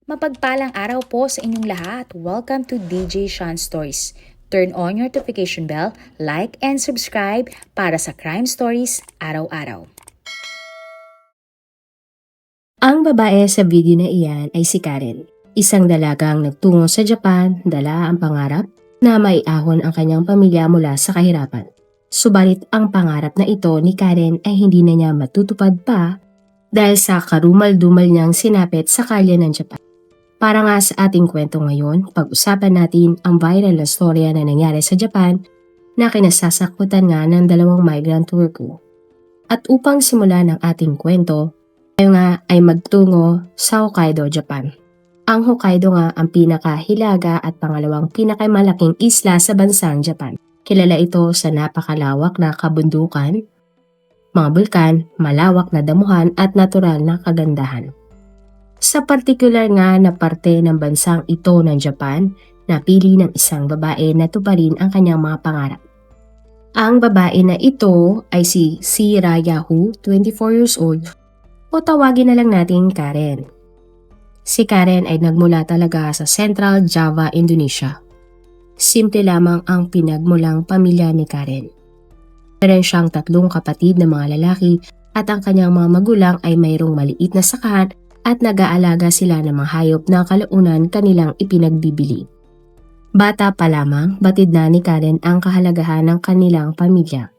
Mapagpalang araw po sa inyong lahat. Welcome to DJ Sean Stories. Turn on your notification bell, like and subscribe para sa crime stories araw-araw. Ang babae sa video na iyan ay si Karen, isang dalagang nagtungo sa Japan, dala ang pangarap na maiahon ang kanyang pamilya mula sa kahirapan. Subalit ang pangarap na ito ni Karen ay hindi na niya matutupad pa dahil sa karumal-dumal niyang sinapit sa kalye ng Japan. Para nga sa ating kwento ngayon, pag-usapan natin ang viral na storya na nangyari sa Japan na kinasasakutan nga ng dalawang migrant worker. At upang simulan ang ating kwento, tayo nga ay magtungo sa Hokkaido, Japan. Ang Hokkaido nga ang pinakahilaga at pangalawang pinakamalaking isla sa bansang Japan. Kilala ito sa napakalawak na kabundukan, mga bulkan, malawak na damuhan at natural na kagandahan. Sa partikular nga na parte ng bansang ito ng Japan, napili ng isang babae na tuparin ang kanyang mga pangarap. Ang babae na ito ay si Raya Hu, 24 years old, o tawagin na lang natin Karen. Si Karen ay nagmula talaga sa Central Java, Indonesia. Simple lamang ang pinagmulang pamilya ni Karen. Meron siyang 3 kapatid na mga lalaki at ang kanyang mga magulang ay mayroong maliit na sakahan at nag-aalaga sila ng mga hayop na kalaunan kanilang ipinagbibili. Bata pa lamang, batid na ni Karen ang kahalagahan ng kanilang pamilya.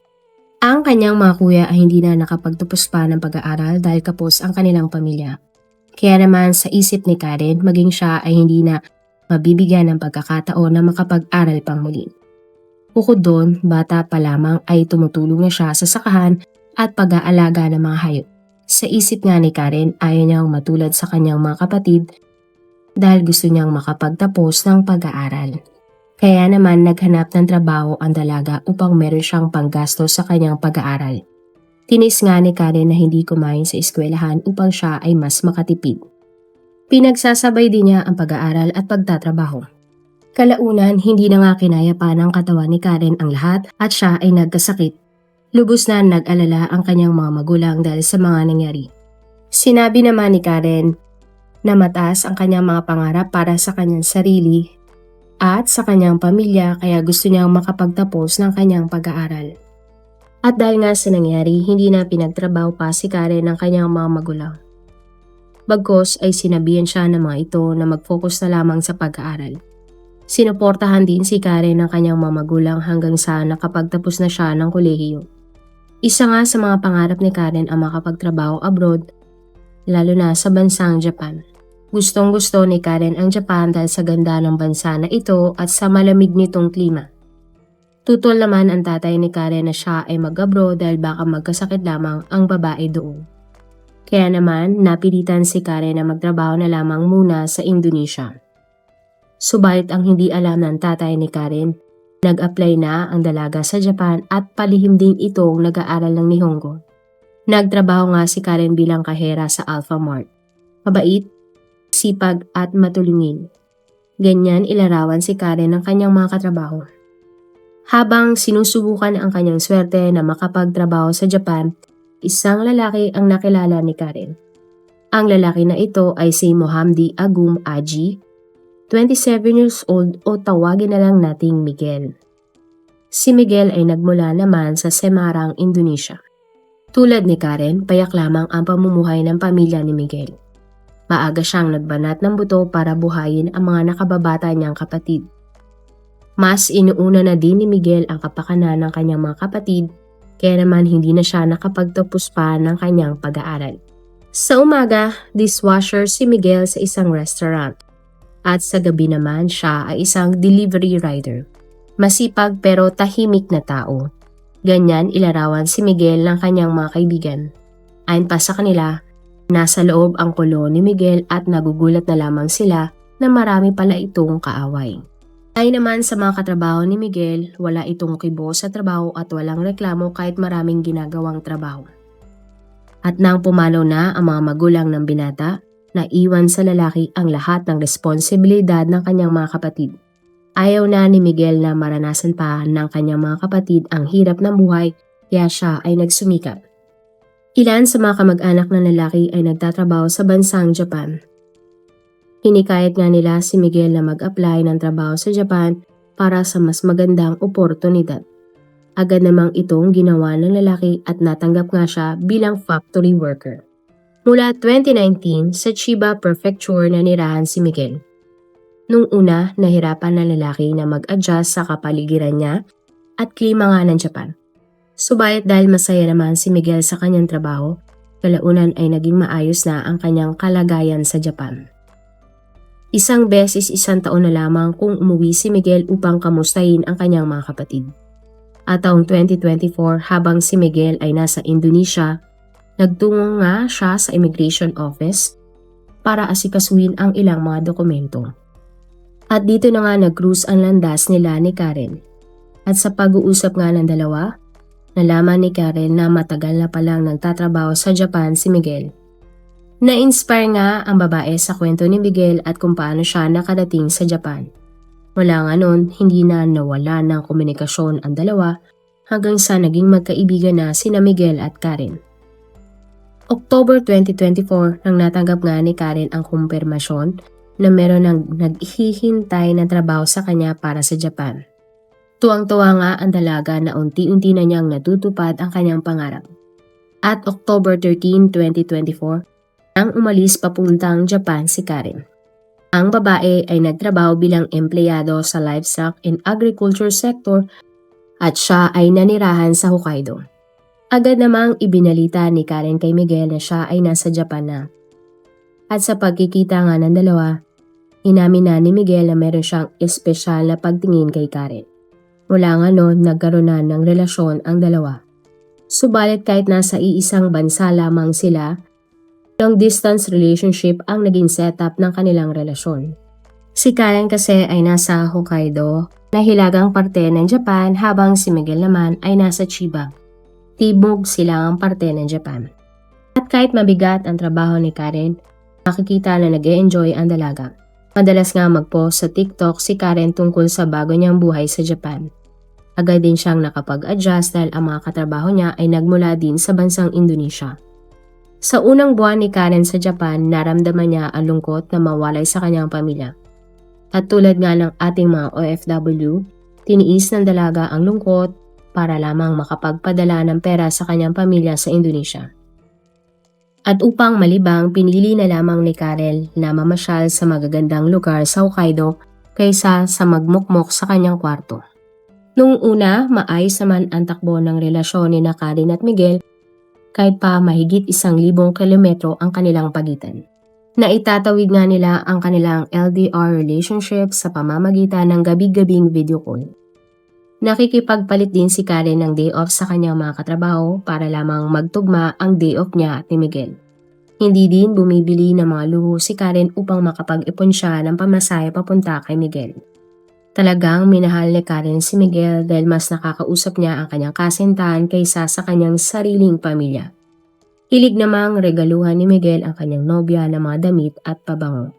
Ang kanyang mga kuya ay hindi na nakapagtapos pa ng pag-aaral dahil kapos ang kanilang pamilya. Kaya naman sa isip ni Karen, maging siya ay hindi na mabibigyan ng pagkakataon na makapag-aral pang muli. Bukod doon, bata pa lamang ay tumutulong na siya sa sakahan at pag-aalaga ng mga hayop. Sa isip nga ni Karen, ayaw niyang matulad sa kanyang mga kapatid dahil gusto niyang makapagtapos ng pag-aaral. Kaya naman naghanap ng trabaho ang dalaga upang meron siyang panggasto sa kanyang pag-aaral. Tinis nga ni Karen na hindi kumain sa eskwelahan upang siya ay mas makatipid. Pinagsasabay din niya ang pag-aaral at pagtatrabaho. Kalaunan, hindi na nga kinaya pa ng katawan ni Karen ang lahat at siya ay nagkasakit. Lubos na nag-alala ang kanyang mga magulang dahil sa mga nangyari. Sinabi naman ni Karen na mataas ang kanyang mga pangarap para sa kanyang sarili at sa kanyang pamilya kaya gusto niyang makapagtapos ng kanyang pag-aaral. At dahil nga sa nangyari, hindi na pinagtrabaho pa si Karen ng kanyang mga magulang. Bagkus ay sinabihan siya ng mga ito na mag-focus na lamang sa pag-aaral. Sinuportahan din si Karen ng kanyang mga magulang hanggang sa nakapagtapos na siya ng kolehiyo. Isa nga sa mga pangarap ni Karen ang makapagtrabaho abroad, lalo na sa bansang Japan. Gustong-gusto ni Karen ang Japan dahil sa ganda ng bansa na ito at sa malamig nitong klima. Tutol naman ang tatay ni Karen na siya ay mag-abroad dahil baka magkasakit lamang ang babae doon. Kaya naman napilitan si Karen na magtrabaho na lamang muna sa Indonesia. Subalit ang hindi alam ng tatay ni Karen, nag-apply na ang dalaga sa Japan at palihim din itong nag-aaral ng Nihongo. Nagtrabaho nga si Karen bilang kahera sa Alphamart. Mabait, sipag at matulungin. Ganyan ilarawan si Karen ng kanyang mga katrabaho. Habang sinusubukan ang kanyang swerte na makapagtrabaho sa Japan, isang lalaki ang nakilala ni Karen. Ang lalaki na ito ay si Mohamdi Agum Aji, 27 years old o tawagin na lang nating Miguel. Si Miguel ay nagmula naman sa Semarang, Indonesia. Tulad ni Karen, payak lamang ang pamumuhay ng pamilya ni Miguel. Maaga siyang nagbanat ng buto para buhayin ang mga nakababata niyang kapatid. Mas inuuna na din ni Miguel ang kapakanan ng kanyang mga kapatid, kaya naman hindi na siya nakapagtapos pa ng kanyang pag-aaral. Sa umaga, dishwasher si Miguel sa isang restaurant. At sa gabi naman siya ay isang delivery rider. Masipag pero tahimik na tao. Ganyan ilarawan si Miguel ng kanyang mga kaibigan. Ayon pa sa kanila, nasa loob ang kulo ni Miguel at nagugulat na lamang sila na marami pala itong kaaway. Ayon naman sa mga katrabaho ni Miguel, wala itong kibo sa trabaho at walang reklamo kahit maraming ginagawang trabaho. At nang pumanaw na ang mga magulang ng binata, naiwan sa lalaki ang lahat ng responsibilidad ng kanyang mga kapatid. Ayaw na ni Miguel na maranasan pa ng kanyang mga kapatid ang hirap ng buhay, kaya siya ay nagsumikap. Ilan sa mga kamag-anak ng lalaki ay nagtatrabaho sa bansang Japan. Hinikayat nga nila si Miguel na mag-apply ng trabaho sa Japan para sa mas magandang oportunidad. Agad namang itong ginawa ng lalaki at natanggap nga siya bilang factory worker. Mula 2019, sa Chiba Prefecture nanirahan si Miguel. Nung una, nahirapan ng lalaki na mag-adjust sa kapaligiran niya at klima nga ng Japan. Subalit dahil masaya naman si Miguel sa kanyang trabaho, kalaunan ay naging maayos na ang kanyang kalagayan sa Japan. Isang taon na lamang kung umuwi si Miguel upang kamustahin ang kanyang mga kapatid. At taong 2024 habang si Miguel ay nasa Indonesia, nagtungo nga siya sa immigration office para asikasuhin ang ilang mga dokumento. At dito na nga nag-cruise ang landas nila ni Karen. At sa pag-uusap nga ng dalawa, nalaman ni Karen na matagal na palang nagtatrabaho sa Japan si Miguel. Na-inspire nga ang babae sa kwento ni Miguel at kung paano siya nakadating sa Japan. Mula nga noon, hindi na nawala ng komunikasyon ang dalawa hanggang sa naging magkaibigan na sina Miguel at Karen. October 2024 nang natanggap nga ni Karen ang kumpirmasyon na meron ng naghihintay na trabaho sa kanya para sa Japan. Tuwang-tuwa nga ang dalaga na unti-unti na niyang natutupad ang kanyang pangarap. At October 13, 2024, nang umalis papuntang Japan si Karen. Ang babae ay nagtrabaho bilang empleyado sa livestock and agriculture sector at siya ay nanirahan sa Hokkaido. Agad namang ibinalita ni Karen kay Miguel na siya ay nasa Japan na. At sa pagkikita nga ng dalawa, inamin na ni Miguel na meron siyang espesyal na pagtingin kay Karen. Mula nga noon, nagkaroon na ng relasyon ang dalawa. Subalit kahit nasa iisang bansa lamang sila, long-distance relationship ang naging setup ng kanilang relasyon. Si Karen kasi ay nasa Hokkaido, na hilagang parte ng Japan habang si Miguel naman ay nasa Chiba, tibok silangang parte ng Japan. At kahit mabigat ang trabaho ni Karen, makikita na nag-e-enjoy ang dalaga. Madalas nga mag-post sa TikTok si Karen tungkol sa bago niyang buhay sa Japan. Agad din siyang nakapag-adjust dahil ang mga katrabaho niya ay nagmula din sa bansang Indonesia. Sa unang buwan ni Karen sa Japan, naramdaman niya ang lungkot na mawalay sa kanyang pamilya. At tulad nga ng ating mga OFW, tiniis ng dalaga ang lungkot para lamang makapagpadala ng pera sa kanyang pamilya sa Indonesia. At upang malibang, pinili na lamang ni Karen na mamasyal sa magagandang lugar sa Hokkaido kaysa sa magmukmok sa kanyang kwarto. Noong una, maayos naman ang takbo ng relasyon ni Karen at Miguel kahit pa mahigit 1,000 kilometro ang kanilang pagitan. Naitatawid nga nila ang kanilang LDR relationship sa pamamagitan ng gabi-gabing video call. Nakikipagpalit din si Karen ng day off sa kanyang mga katrabaho para lamang magtugma ang day off niya at ni Miguel. Hindi din bumibili ng mga luho si Karen upang makapag-ipon siya ng pamasahe papunta kay Miguel. Talagang minahal ni Karen si Miguel dahil mas nakakausap niya ang kanyang kasintahan kaysa sa kanyang sariling pamilya. Hilig namang regaluhan ni Miguel ang kanyang nobya ng mga damit at pabango.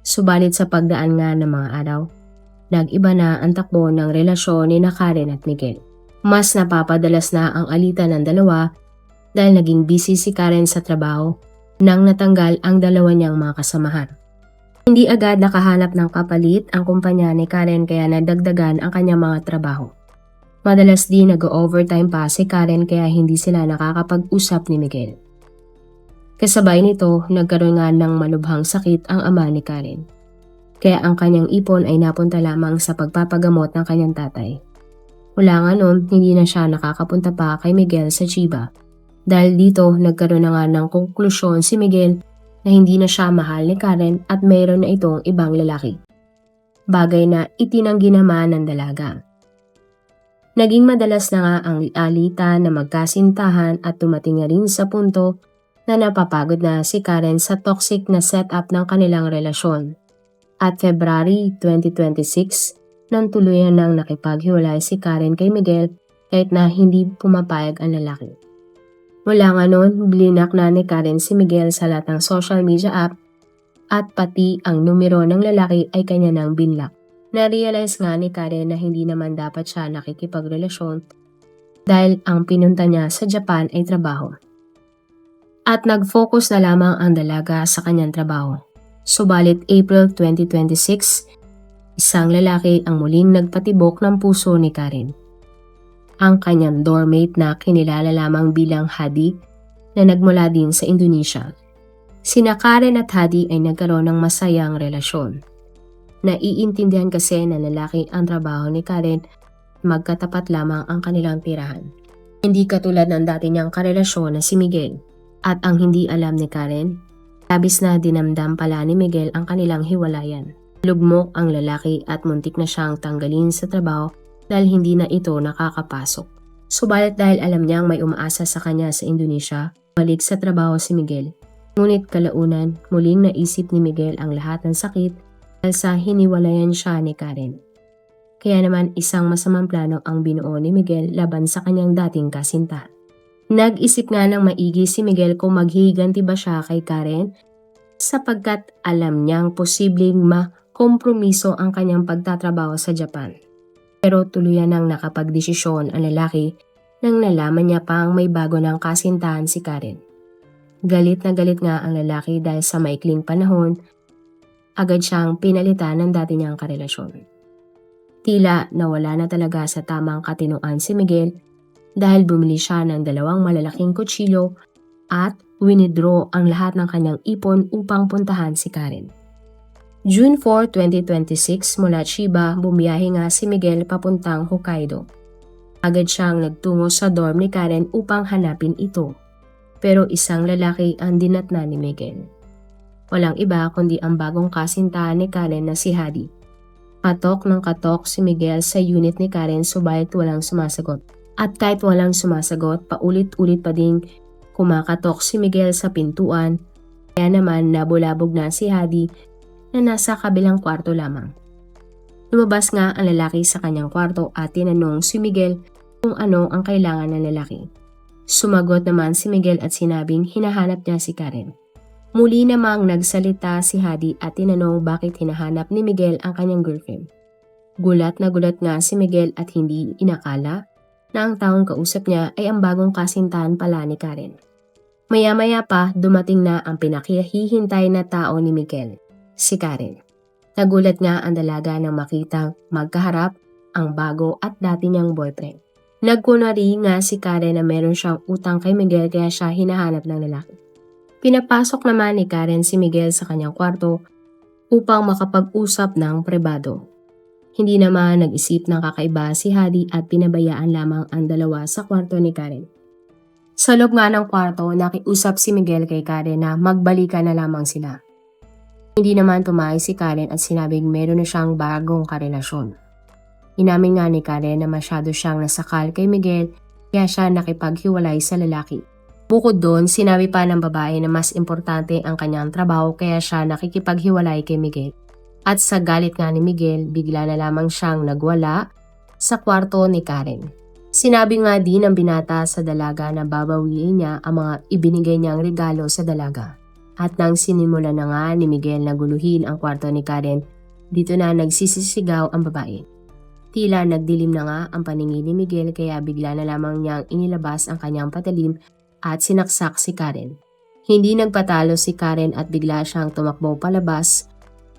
Subalit sa pagdaan nga ng mga araw, nag-iba na ang takbo ng relasyon ni Karen at Miguel. Mas napapadalas na ang alitan ng dalawa dahil naging busy si Karen sa trabaho nang natanggal ang dalawa niyang mga kasamahan. Hindi agad nakahanap ng kapalit ang kumpanya ni Karen kaya nadagdagan ang kanyang mga trabaho. Madalas din nag-overtime pa si Karen kaya hindi sila nakakapag-usap ni Miguel. Kasabay nito, nagkaroon nga ng malubhang sakit ang ama ni Karen. Kaya ang kanyang ipon ay napunta lamang sa pagpapagamot ng kanyang tatay. Mula nga noon, hindi na siya nakakapunta pa kay Miguel sa Chiba. Dahil dito, nagkaroon na nga ng konklusyon si Miguel na hindi na siya mahal ni Karen at mayroon na itong ibang lalaki. Bagay na itinanggi naman ng dalaga. Naging madalas na nga ang alitan na magkasintahan at tumating na rin sa punto na napapagod na si Karen sa toxic na setup ng kanilang relasyon. At February 2026, nang tuluyan nang nakipaghiwalay si Karen kay Miguel kahit na hindi pumapayag ang lalaki. Mula nga noon, blinak na ni Karen si Miguel sa lahat ng social media app at pati ang numero ng lalaki ay kanya nang binlock. Na-realize nga ni Karen na hindi naman dapat siya nakikipagrelasyon dahil ang pinunta niya sa Japan ay trabaho. At nag-focus na lamang ang dalaga sa kanyang trabaho. Subalit April 2026, isang lalaki ang muling nagpatibok ng puso ni Karen. Ang kanyang doormate na kinilala lamang bilang Hadi na nagmula din sa Indonesia. Sina Karen at Hadi ay nagkaroon ng masayang relasyon. Naiintindihan kasi ng lalaki ang trabaho ni Karen, magkatapat lamang ang kanilang tirahan. Hindi katulad ng dati niyang karelasyon na si Miguel. At ang hindi alam ni Karen, labis na dinamdam pala ni Miguel ang kanilang hiwalayan. Lugmok ang lalaki at muntik na siyang tanggalin sa trabaho dahil hindi na ito nakakapasok. Subalit dahil alam niyang may umaasa sa kanya sa Indonesia, balik sa trabaho si Miguel. Ngunit kalaunan, muling naisip ni Miguel ang lahat ng sakit dahil sa hiniwalayan siya ni Karen. Kaya naman isang masamang plano ang binuo ni Miguel laban sa kanyang dating kasintahan. Nag-isip nga ng maigi si Miguel kung maghihiganti ba siya kay Karen sapagkat alam niyang posibleng makompromiso ang kanyang pagtatrabaho sa Japan. Pero tuluyan nang nakapagdesisyon ang lalaki nang nalaman niya pang may bago ng kasintahan si Karen. Galit na galit nga ang lalaki dahil sa maikling panahon, agad siyang pinalitan ng dati niyang karelasyon. Tila nawala na talaga sa tamang katinoan si Miguel dahil bumili siya ng 2 malalaking kutsilyo at winidraw ang lahat ng kanyang ipon upang puntahan si Karen. June 4, 2026 mula Chiba, bumiyahe nga si Miguel papuntang Hokkaido. Agad siyang nagtungo sa dorm ni Karen upang hanapin ito. Pero isang lalaki ang dinatna ni Miguel. Walang iba kundi ang bagong kasintahan ni Karen na si Hadi. Katok ng katok si Miguel sa unit ni Karen subalit walang sumasagot. At kahit walang sumasagot, paulit-ulit pa ding kumakatok si Miguel sa pintuan. Kaya naman nabulabog na si Hadi na nasa kabilang kwarto lamang. Lumabas nga ang lalaki sa kanyang kwarto at tinanong si Miguel kung ano ang kailangan ng lalaki. Sumagot naman si Miguel at sinabing hinahanap niya si Karen. Muli namang nagsalita si Hadi at tinanong bakit hinahanap ni Miguel ang kanyang girlfriend. Gulat na gulat nga si Miguel at hindi inakala na ang taong kausap niya ay ang bagong kasintahan pala ni Karen. Maya-maya pa dumating na ang pinakihihintay na tao ni Miguel, si Karen. Nagulat nga ang dalaga nang makitang magkaharap ang bago at dati niyang boyfriend. Nagkunwari nga si Karen na meron siyang utang kay Miguel kaya siya hinahanap ng lalaki. Pinapasok naman ni Karen si Miguel sa kanyang kwarto upang makapag-usap ng pribado. Hindi naman nag-isip ng kakaiba si Hadi at pinabayaan lamang ang dalawa sa kwarto ni Karen. Sa loob nga ng kwarto, nakiusap si Miguel kay Karen na magbalikan na lamang sila. Hindi naman tumayo si Karen at sinabing meron na siyang bagong karelasyon. Inamin nga ni Karen na masyado siyang nasakal kay Miguel kaya siya nakipaghiwalay sa lalaki. Bukod doon, sinabi pa ng babae na mas importante ang kanyang trabaho kaya siya nakikipaghiwalay kay Miguel. At sa galit nga ni Miguel, bigla na lamang siyang nagwala sa kwarto ni Karen. Sinabi nga din ng binata sa dalaga na babawiin niya ang mga ibinigay niyang regalo sa dalaga. At nang sinimula na nga ni Miguel na guluhin ang kwarto ni Karen, dito na nagsisisigaw ang babae. Tila nagdilim na nga ang paningin ni Miguel kaya bigla na lamang niyang inilabas ang kanyang patalim at sinaksak si Karen. Hindi nagpatalo si Karen at bigla siyang tumakbo palabas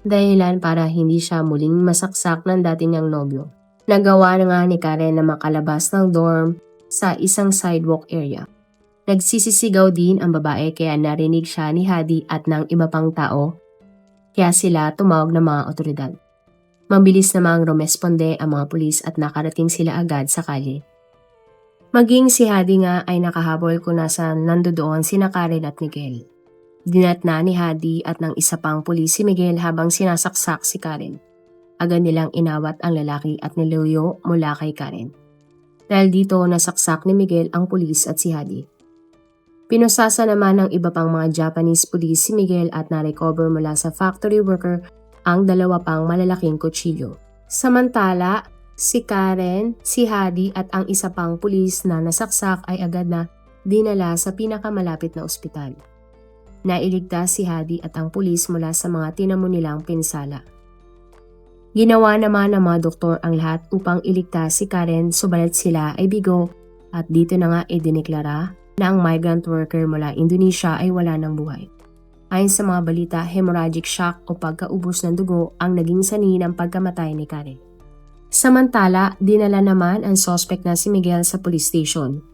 dahilan para hindi siya muling masaksak ng dati niyang nobyo. Nagawa na nga ni Karen na makalabas ng dorm sa isang sidewalk area. Nagsisisigaw din ang babae kaya narinig siya ni Hadi at ng iba pang tao kaya sila tumawag ng mga otoridad. Mabilis namang rumesponde ang mga pulis at nakarating sila agad sa kalye. Maging si Hadi nga ay nakahabol kung nasa nandoon sina Karen at Miguel. Dinatna ni Hadi at ng isa pang pulis si Miguel habang sinasaksak si Karen. Agad nilang inawat ang lalaki at niluyo mula kay Karen. Dahil dito nasaksak ni Miguel ang pulis at si Hadi. Pinusasa naman ng iba pang mga Japanese pulis si Miguel at narecover mula sa factory worker ang 2 pang malalaking kutsilyo. Samantala, si Karen, si Hadi at ang isa pang pulis na nasaksak ay agad na dinala sa pinakamalapit na ospital. Nailigtas si Hadi at ang pulis mula sa mga tinamo nilang pinsala. Ginawa naman ng mga doktor ang lahat upang iligtas si Karen subalit sila ay bigo at dito na nga idineklara na ang migrant worker mula Indonesia ay wala ng buhay. Ayon sa mga balita, hemorrhagic shock o pagkaubos ng dugo ang naging sanhi ng pagkamatay ni Karen. Samantala, dinala naman ang suspect na si Miguel sa police station.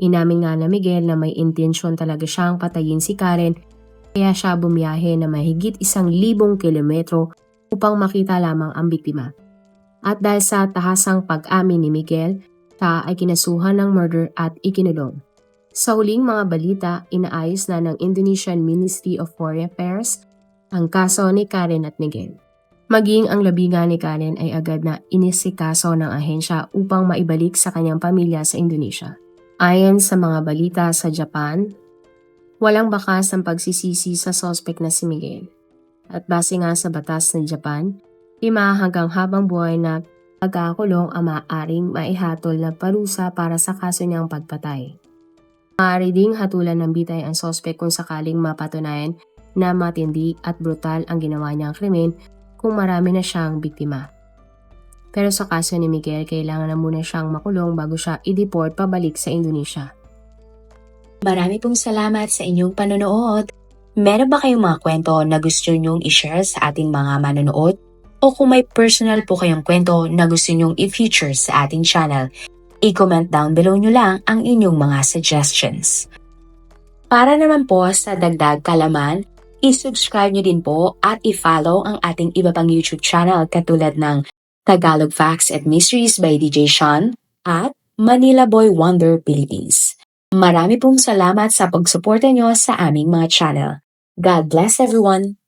Inamin nga na Miguel na may intensyon talaga siyang patayin si Karen, kaya siya bumiyahe na mahigit 1,000 kilometro upang makita lamang ang biktima. At dahil sa tahasang pag-amin ni Miguel, siya ay kinasuhan ng murder at ikinulong. Sa huling mga balita, inaayos na ng Indonesian Ministry of Foreign Affairs ang kaso ni Karen at Miguel. Maging ang labingan ni Karen ay agad na inisikaso ng ahensya upang maibalik sa kanyang pamilya sa Indonesia. Ayon sa mga balita sa Japan, walang bakas ang pagsisisi sa suspect na si Miguel. At base nga sa batas ng Japan, 5 hanggang habang buhay na pagkakulong ang maaaring maihatol na parusa para sa kaso niyang pagpatay. Maaari ding hatulan ng bitay ang suspect kung sakaling mapatunayan na matindi at brutal ang ginawa niyang krimen kung marami na siyang biktima. Pero sa kaso ni Miguel, kailangan na muna siyang makulong bago siya i-deport pabalik sa Indonesia. Marami pong salamat sa inyong panonood. Meron ba kayong mga kwento na gusto nyong i-share sa ating mga manonood? O kung may personal po kayong kwento na gusto nyong i-feature sa ating channel, i-comment down below nyo lang ang inyong mga suggestions. Para naman po sa dagdag kalaman, i-subscribe nyo din po at i-follow ang ating iba pang YouTube channel katulad ng Tagalog Facts and Mysteries by DJ Sean at Manila Boy Wonder Philippines. Marami pong salamat sa pagsuporta nyo sa aming mga channel. God bless everyone!